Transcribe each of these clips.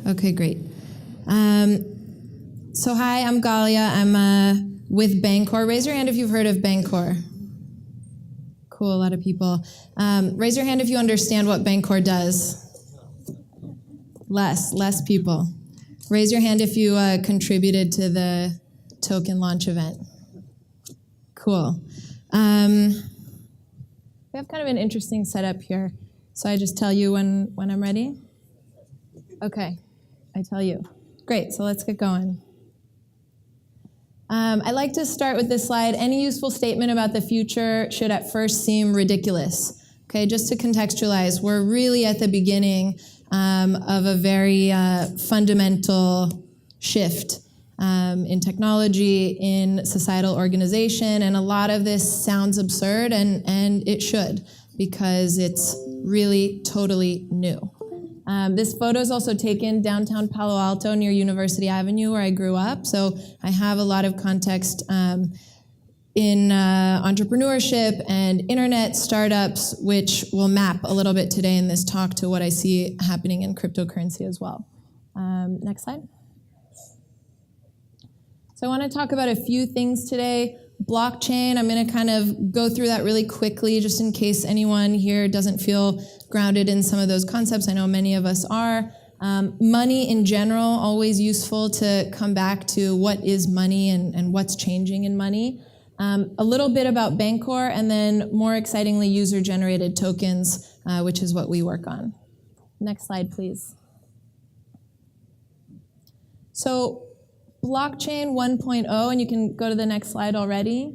Okay, great. So hi, I'm Galia. I'm with Bancor. Raise your hand if you've heard of Bancor. Cool, a lot of people. Raise your hand if you understand what Bancor does. Less people. Raise your hand if you contributed to the token launch event. Cool. We have kind of an interesting setup here. So I just tell you when I'm ready? Okay, I tell you. Great, so let's get going. I like to start with this slide. Any useful statement about the future should at first seem ridiculous. Okay, just to contextualize, we're really at the beginning of a very fundamental shift in technology, in societal organization, and a lot of this sounds absurd, and it should, because it's really totally new. This photo is also taken downtown Palo Alto near University Avenue, where I grew up, so I have a lot of context in entrepreneurship and internet startups, which will map a little bit today in this talk to what I see happening in cryptocurrency as well. Next slide. So I want to talk about a few things today. Blockchain, I'm going to kind of go through that really quickly just in case anyone here doesn't feel grounded in some of those concepts. I know many of us are. Money in general, always useful to come back to what is money and what's changing in money. A little bit about Bancor, and then more excitingly, user-generated tokens, which is what we work on. Next slide, please. So blockchain 1.0, and you can go to the next slide already.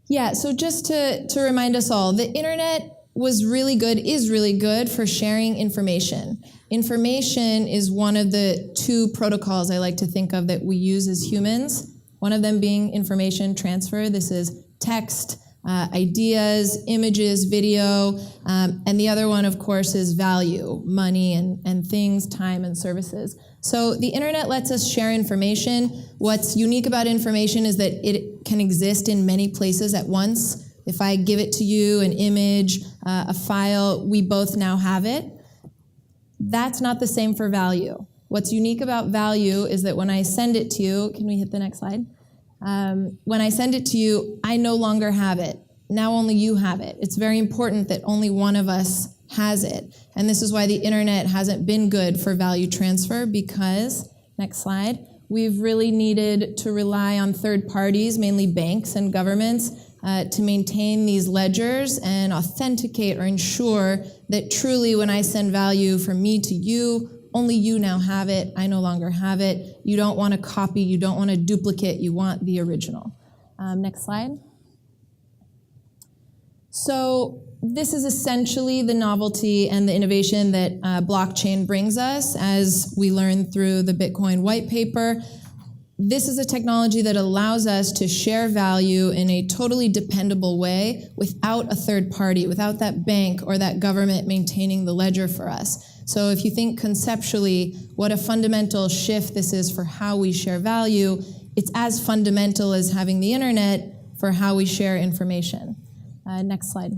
Yeah, so just to remind us all, the internet is really good for sharing information. Information is one of the two protocols I like to think of that we use as humans. One of them being information transfer. This is text, ideas, images, video, and the other one, of course, is value, money and things, time and services. So the internet lets us share information. What's unique about information is that it can exist in many places at once. If I give it to you, an image, a file, we both now have it. That's not the same for value. What's unique about value is that when I send it to you, can we hit the next slide? When I send it to you, I no longer have it. Now only you have it. It's very important that only one of us has it. And this is why the internet hasn't been good for value transfer, because, next slide, we've really needed to rely on third parties, mainly banks and governments, to maintain these ledgers and authenticate or ensure that truly when I send value from me to you, only you now have it, I no longer have it. You don't want a copy, you don't want a duplicate, you want the original. Next slide. So this is essentially the novelty and the innovation that blockchain brings us, as we learned through the Bitcoin white paper. This is a technology that allows us to share value in a totally dependable way without a third party, without that bank or that government maintaining the ledger for us. So if you think conceptually what a fundamental shift this is for how we share value, it's as fundamental as having the internet for how we share information. Next slide.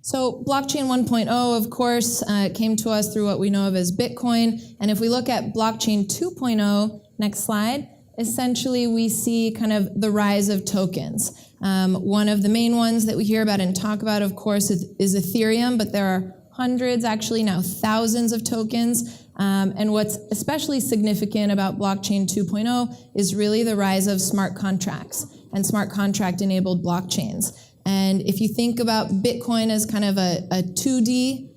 So blockchain 1.0, of course, came to us through what we know of as Bitcoin. And if we look at blockchain 2.0, next slide, essentially we see kind of the rise of tokens. One of the main ones that we hear about and talk about, of course, is Ethereum, but there are hundreds, actually now thousands of tokens. And what's especially significant about blockchain 2.0 is really the rise of smart contracts and smart contract-enabled blockchains. And if you think about Bitcoin as kind of a 2D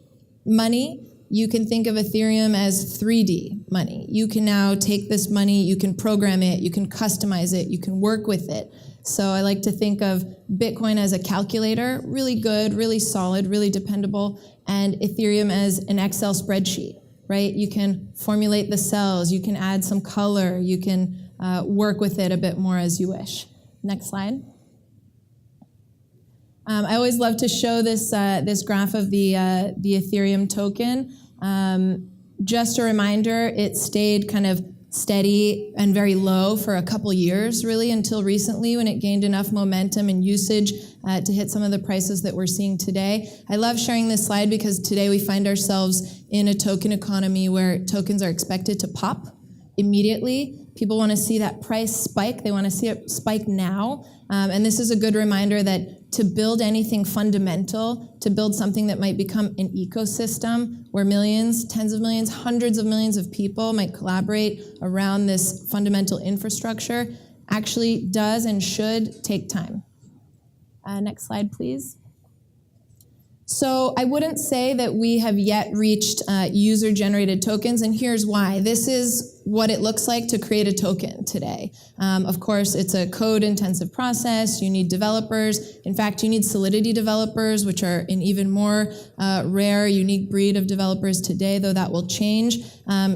money, you can think of Ethereum as 3D money. You can now take this money, you can program it, you can customize it, you can work with it. So I like to think of Bitcoin as a calculator, really good, really solid, really dependable, and Ethereum as an Excel spreadsheet, right? You can formulate the cells, you can add some color, you can work with it a bit more as you wish. Next slide. I always love to show this this graph of the Ethereum token. Just a reminder, it stayed kind of steady and very low for a couple years, really, until recently when it gained enough momentum and usage to hit some of the prices that we're seeing today. I love sharing this slide because today we find ourselves in a token economy where tokens are expected to pop immediately. People want to see that price spike. They want to see it spike now. And this is a good reminder that to build anything fundamental, to build something that might become an ecosystem where millions, tens of millions, hundreds of millions of people might collaborate around this fundamental infrastructure, actually does and should take time. Next slide, please. So I wouldn't say that we have yet reached user-generated tokens, and here's why. This is what it looks like to create a token today. Of course, it's a code-intensive process. You need developers. In fact, you need Solidity developers, which are an even more rare, unique breed of developers today, though that will change.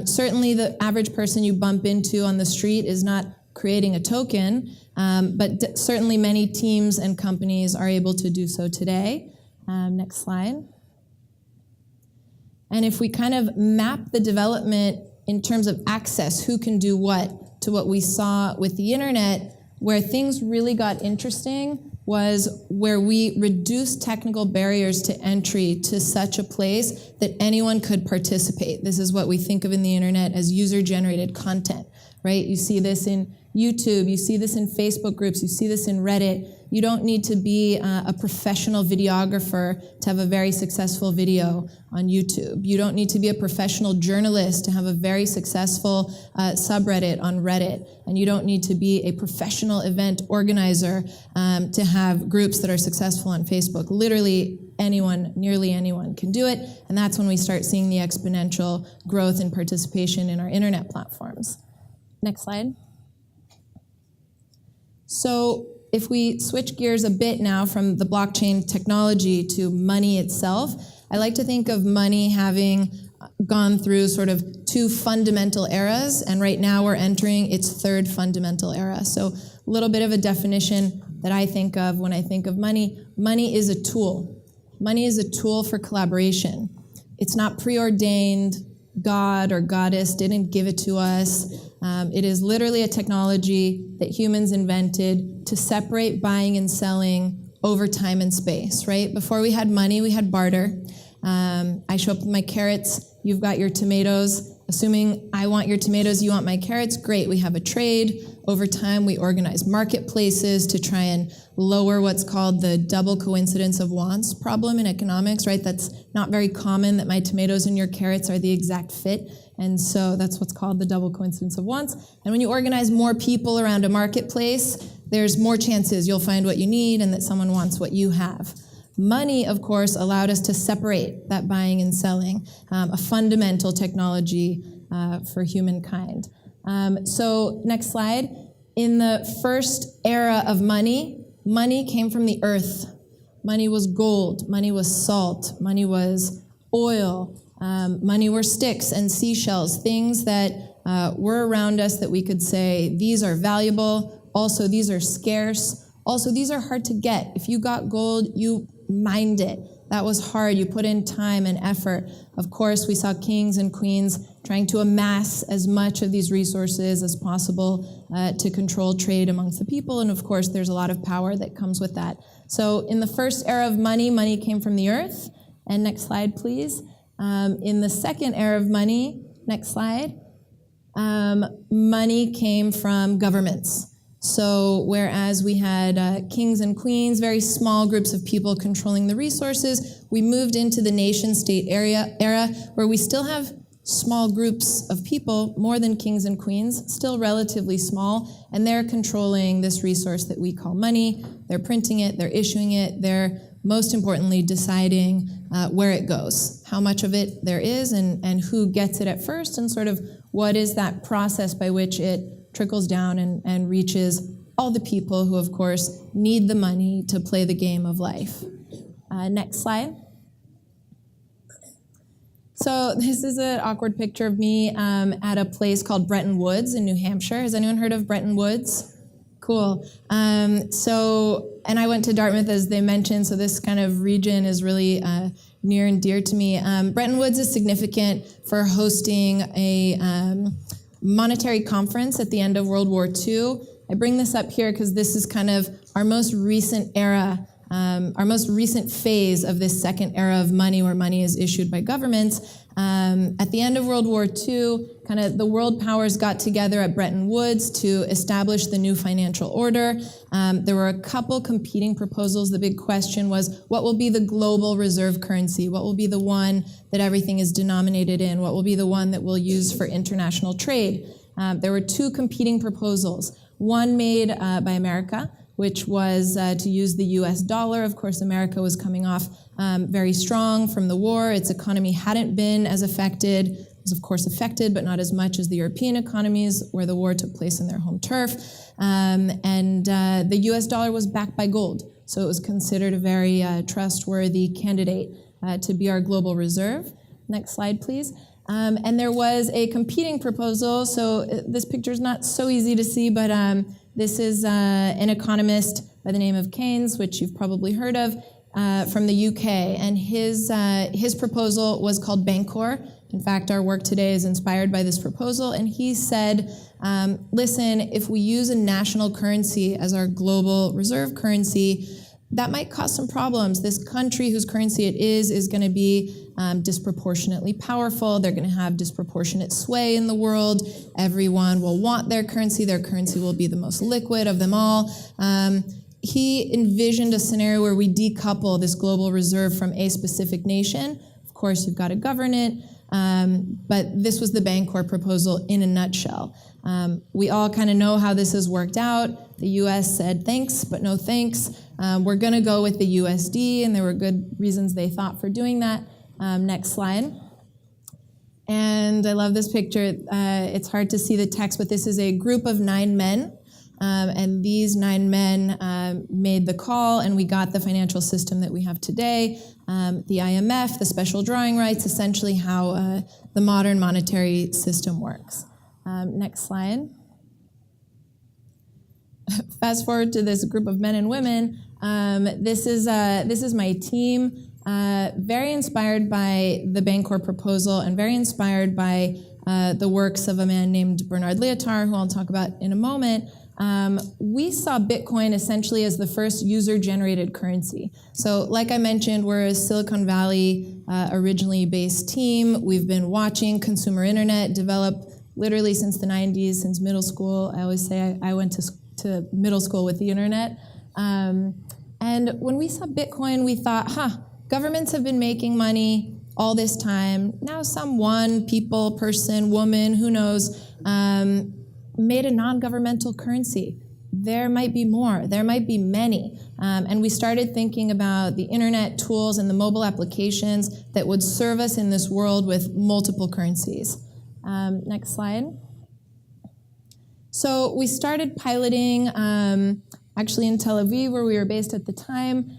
Certainly, the average person you bump into on the street is not creating a token, but certainly many teams and companies are able to do so today. Next slide. And if we kind of map the development in terms of access, who can do what, to what we saw with the internet, where things really got interesting was where we reduced technical barriers to entry to such a place that anyone could participate. This is what we think of in the internet as user-generated content, right? You see this in YouTube, you see this in Facebook groups, you see this in Reddit. You don't need to be a professional videographer to have a very successful video on YouTube. You don't need to be a professional journalist to have a very successful subreddit on Reddit. And you don't need to be a professional event organizer to have groups that are successful on Facebook. Literally anyone, nearly anyone can do it. And that's when we start seeing the exponential growth and participation in our internet platforms. Next slide. So if we switch gears a bit now from the blockchain technology to money itself, I like to think of money having gone through sort of two fundamental eras, and right now we're entering its third fundamental era. So a little bit of a definition that I think of when I think of money. Money is a tool. Money is a tool for collaboration. It's not preordained. God or goddess didn't give it to us. It is literally a technology that humans invented to separate buying and selling over time and space, right? Before we had money, we had barter. I show up with my carrots, you've got your tomatoes. Assuming I want your tomatoes, you want my carrots, great, we have a trade. Over time, we organize marketplaces to try and lower what's called the double coincidence of wants problem in economics, right? That's not very common that my tomatoes and your carrots are the exact fit. And so that's what's called the double coincidence of wants. And when you organize more people around a marketplace, there's more chances you'll find what you need and that someone wants what you have. Money, of course, allowed us to separate that buying and selling, a fundamental technology for humankind. So next slide. In the first era of money, money came from the earth. Money was gold, money was salt, money was oil, money were sticks and seashells, things that were around us that we could say, these are valuable, also these are scarce, also these are hard to get. If you got gold, you mined it. That was hard. You put in time and effort. Of course, we saw kings and queens trying to amass as much of these resources as possible to control trade amongst the people. And of course, there's a lot of power that comes with that. So in the first era of money, money came from the earth. And next slide, please. In the second era of money, next slide, money came from governments. So whereas we had kings and queens, very small groups of people controlling the resources, we moved into the nation-state era where we still have small groups of people, more than kings and queens, still relatively small, and they're controlling this resource that we call money. They're printing it, they're issuing it, they're most importantly deciding where it goes, how much of it there is, and who gets it at first, and sort of what is that process by which it trickles down and reaches all the people who, of course, need the money to play the game of life. Next slide. So this is an awkward picture of me at a place called Bretton Woods in New Hampshire. Has anyone heard of Bretton Woods? Cool. And I went to Dartmouth, as they mentioned, so this kind of region is really near and dear to me. Bretton Woods is significant for hosting monetary conference at the end of World War II. I bring this up here because this is kind of our most recent era, our most recent phase of this second era of money, where money is issued by governments. At the end of World War II, kind of the world powers got together at Bretton Woods to establish the new financial order. There were a couple competing proposals. The big question was, what will be the global reserve currency? What will be the one that everything is denominated in? What will be the one that we'll use for international trade? There were two competing proposals. One made by America, which was to use the US dollar. Of course, America was coming off very strong from the war. Its economy hadn't been as affected. It was, of course, affected, but not as much as the European economies where the war took place in their home turf. The US dollar was backed by gold. So it was considered a very trustworthy candidate to be our global reserve. Next slide, please. And there was a competing proposal. So this picture is not so easy to see, but this is an economist by the name of Keynes, which you've probably heard of, from the UK. And his proposal was called Bancor. In fact, our work today is inspired by this proposal. And he said, listen, if we use a national currency as our global reserve currency, that might cause some problems. This country whose currency it is going to be disproportionately powerful. They're going to have disproportionate sway in the world. Everyone will want their currency. Their currency will be the most liquid of them all. He envisioned a scenario where we decouple this global reserve from a specific nation. Of course, you've got to govern it. But this was the Bancor proposal in a nutshell. We all kind of know how this has worked out. The US said thanks, but no thanks. We're going to go with the USD, and there were good reasons they thought for doing that. Next slide. And I love this picture. It's hard to see the text, but this is a group of 9 men. And these 9 men made the call, and we got the financial system that we have today. The IMF, the special drawing rights, essentially how the modern monetary system works. Next slide. Fast forward to this group of men and women. This is my team. Very inspired by the Bancor proposal and very inspired by the works of a man named Bernard Lietaer, who I'll talk about in a moment. We saw Bitcoin essentially as the first user-generated currency. So like I mentioned, we're a Silicon Valley originally based team. We've been watching consumer internet develop literally since the 90s, since middle school. I always say I went to middle school with the internet. And when we saw Bitcoin, we thought, governments have been making money all this time. Now someone, people, person, woman, who knows, made a non-governmental currency. There might be more. There might be many. And we started thinking about the internet tools and the mobile applications that would serve us in this world with multiple currencies. Next slide. So we started piloting, actually in Tel Aviv, where we were based at the time,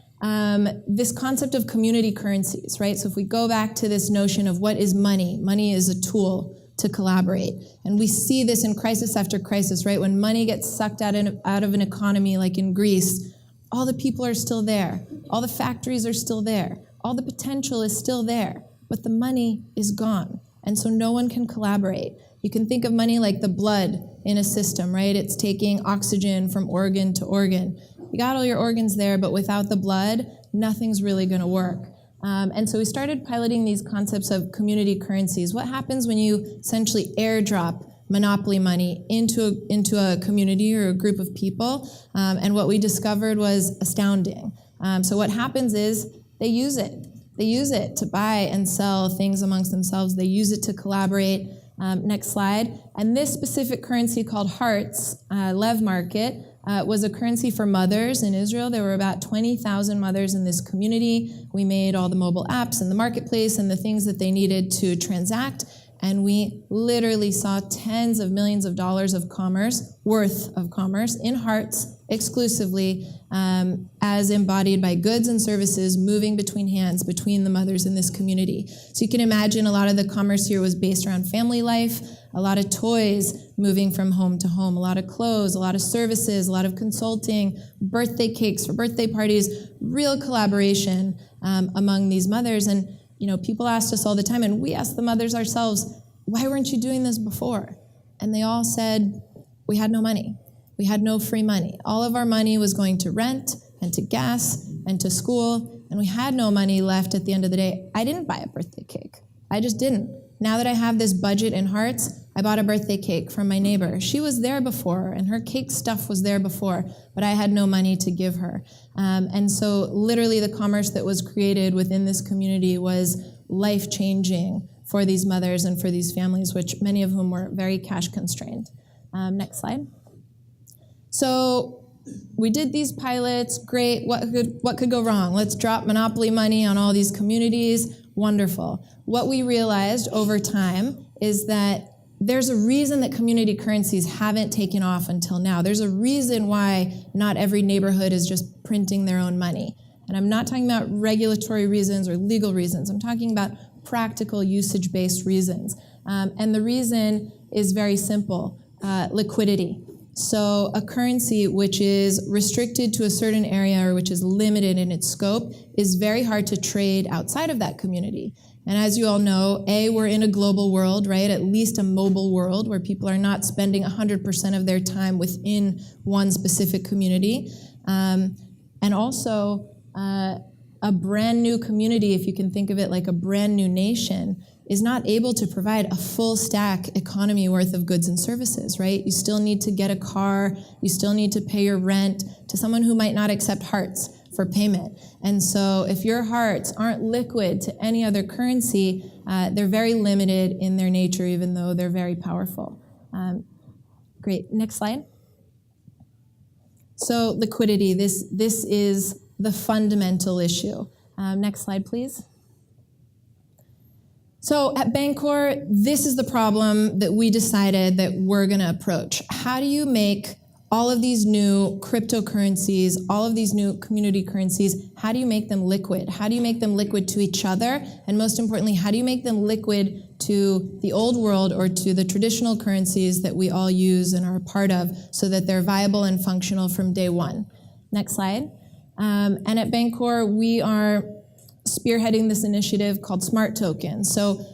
this concept of community currencies, right? So if we go back to this notion of what is money, money is a tool to collaborate. And we see this in crisis after crisis, right? When money gets sucked out of an economy like in Greece, all the people are still there. All the factories are still there. All the potential is still there. But the money is gone. And so no one can collaborate. You can think of money like the blood in a system, right? It's taking oxygen from organ to organ. You got all your organs there, but without the blood, nothing's really going to work. And so we started piloting these concepts of community currencies. What happens when you essentially airdrop monopoly money into a community or a group of people? And what we discovered was astounding. So what happens is they use it. They use it to buy and sell things amongst themselves. They use it to collaborate. Next slide. And this specific currency called Hearts, Lev Market, was a currency for mothers in Israel. There were about 20,000 mothers in this community. We made all the mobile apps and the marketplace and the things that they needed to transact. And we literally saw tens of millions of dollars of commerce, worth of commerce, in Hearts exclusively, as embodied by goods and services moving between hands, between the mothers in this community. So you can imagine a lot of the commerce here was based around family life, a lot of toys moving from home to home, a lot of clothes, a lot of services, a lot of consulting, birthday cakes for birthday parties, real collaboration among these mothers. And people asked us all the time, and we asked the mothers ourselves, why weren't you doing this before? And they all said, we had no money. We had no free money. All of our money was going to rent and to gas and to school, and we had no money left at the end of the day. I didn't buy a birthday cake. I just didn't. Now that I have this budget in Hearts, I bought a birthday cake from my neighbor. She was there before, and her cake stuff was there before, but I had no money to give her. And so literally the commerce that was created within this community was life-changing for these mothers and for these families, which many of whom were very cash constrained. Next slide. So we did these pilots, great, what could go wrong? Let's drop monopoly money on all these communities, wonderful. What we realized over time is that there's a reason that community currencies haven't taken off until now. There's a reason why not every neighborhood is just printing their own money. And I'm not talking about regulatory reasons or legal reasons. I'm talking about practical usage-based reasons. And the reason is very simple, liquidity. So a currency which is restricted to a certain area or which is limited in its scope is very hard to trade outside of that community. And as you all know, we're in a global world, right? At least a mobile world where people are not spending 100% of their time within one specific community. And also, a brand new community, if you can think of it like a brand new nation, is not able to provide a full stack economy worth of goods and services, right? You still need to get a car, you still need to pay your rent to someone who might not accept Hearts for payment. And so if your Hearts aren't liquid to any other currency, they're very limited in their nature, even though they're very powerful. Great, next slide. So liquidity, this is the fundamental issue. Next slide, please. So at Bancor, this is the problem that we decided that we're going to approach. How do you make all of these new cryptocurrencies, all of these new community currencies, how do you make them liquid? How do you make them liquid to each other? And most importantly, how do you make them liquid to the old world or to the traditional currencies that we all use and are a part of so that they're viable and functional from day one? Next slide. And at Bancor, we are spearheading this initiative called Smart Tokens. So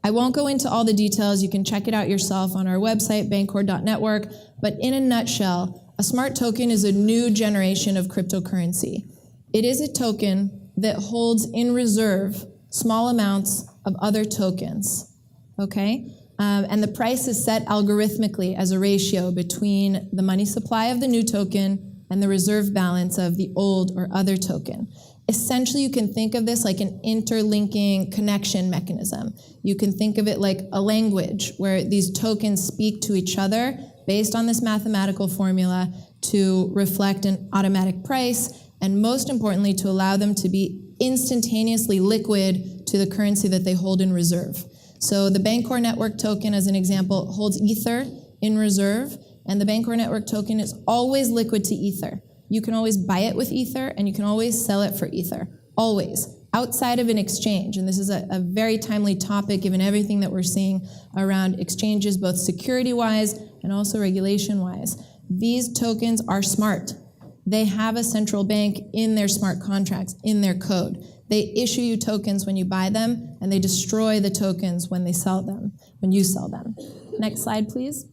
I won't go into all the details. You can check it out yourself on our website, bancor.network. But in a nutshell, a smart token is a new generation of cryptocurrency. It is a token that holds in reserve small amounts of other tokens, okay? And the price is set algorithmically as a ratio between the money supply of the new token and the reserve balance of the old or other token. Essentially, you can think of this like an interlinking connection mechanism. You can think of it like a language where these tokens speak to each other based on this mathematical formula to reflect an automatic price, and most importantly, to allow them to be instantaneously liquid to the currency that they hold in reserve. So the Bancor Network token, as an example, holds Ether in reserve, and the Bancor Network token is always liquid to Ether. You can always buy it with Ether, and you can always sell it for Ether, always, outside of an exchange. And this is a very timely topic, given everything that we're seeing around exchanges, both security-wise and also regulation-wise. These tokens are smart. They have a central bank in their smart contracts, in their code. They issue you tokens when you buy them, and they destroy the tokens when they sell them, when you sell them. Next slide, please.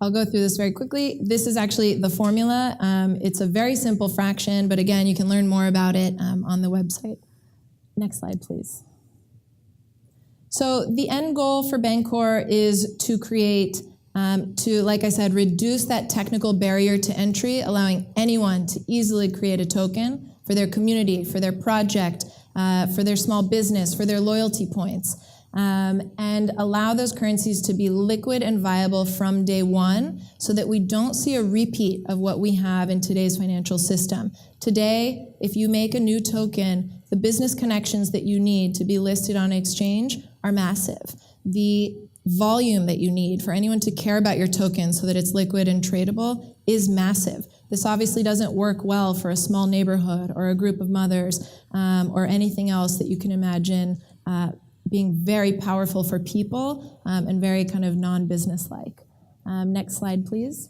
I'll go through this very quickly. This is actually the formula. It's a very simple fraction, but again, you can learn more about it on the website. Next slide, please. So the end goal for Bancor is to create, like I said, reduce that technical barrier to entry, allowing anyone to easily create a token for their community, for their project, for their small business, for their loyalty points. And allow those currencies to be liquid and viable from day one so that we don't see a repeat of what we have in today's financial system. Today, if you make a new token, the business connections that you need to be listed on an exchange are massive. The volume that you need for anyone to care about your token so that it's liquid and tradable is massive. This obviously doesn't work well for a small neighborhood or a group of mothers or anything else that you can imagine being very powerful for people and very kind of non-business-like. Next slide, please.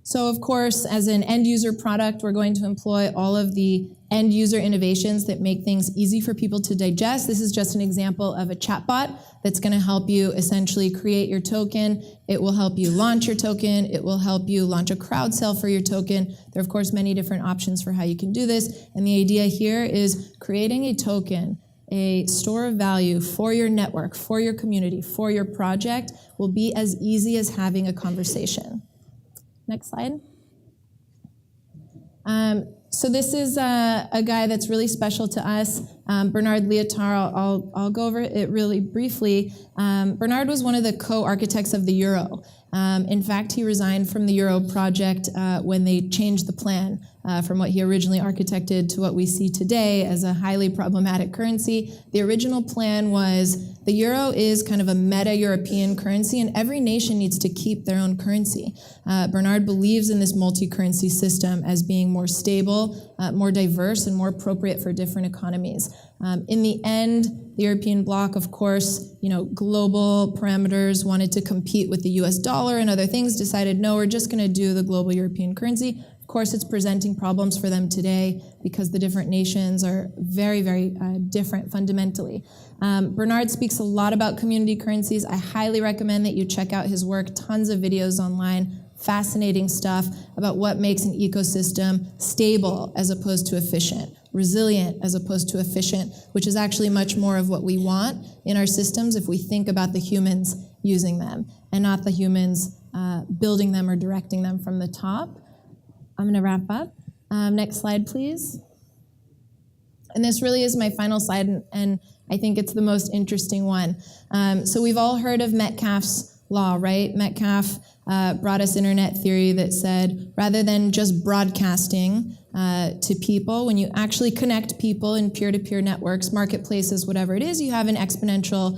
So of course, as an end user product, we're going to employ all of the end user innovations that make things easy for people to digest. This is just an example of a chatbot that's going to help you essentially create your token. It will help you launch your token. It will help you launch a crowd sale for your token. There are, of course, many different options for how you can do this. And the idea here is creating a token, a store of value for your network, for your community, for your project will be as easy as having a conversation. Next slide. So this is a guy that's really special to us, Bernard Lietaer. I'll go over it really briefly. Bernard was one of the co-architects of the euro. In fact, he resigned from the euro project when they changed the plan from what he originally architected to what we see today as a highly problematic currency. The original plan was the euro is kind of a meta-European currency, and every nation needs to keep their own currency. Bernard believes in this multi-currency system as being more stable, more diverse, and more appropriate for different economies. In the end, the European bloc, of course, global parameters wanted to compete with the US dollar and other things, decided, no, we're just going to do the global European currency. Of course, it's presenting problems for them today because the different nations are very, very different fundamentally. Bernard speaks a lot about community currencies. I highly recommend that you check out his work. Tons of videos online, fascinating stuff about what makes an ecosystem stable as opposed to efficient, resilient as opposed to efficient, which is actually much more of what we want in our systems if we think about the humans using them and not the humans building them or directing them from the top. I'm going to wrap up. Next slide, please. And this really is my final slide, and I think it's the most interesting one. So we've all heard of Metcalfe's law, right? Metcalfe brought us internet theory that said rather than just broadcasting to people, when you actually connect people in peer-to-peer networks, marketplaces, whatever it is, you have an exponential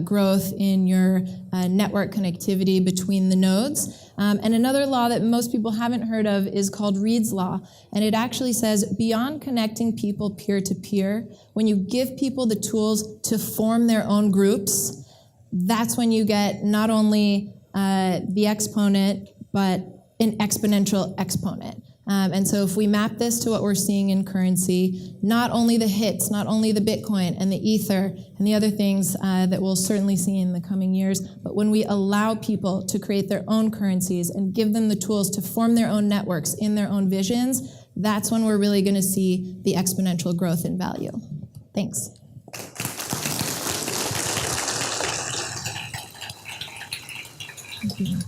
growth in your network connectivity between the nodes. And another law that most people haven't heard of is called Reed's Law. And it actually says beyond connecting people peer-to-peer, when you give people the tools to form their own groups, that's when you get not only the exponent, but an exponential exponent. And so if we map this to what we're seeing in currency, not only the hits, not only the Bitcoin and the Ether and the other things that we'll certainly see in the coming years, but when we allow people to create their own currencies and give them the tools to form their own networks in their own visions, that's when we're really going to see the exponential growth in value. Thanks. Thank you.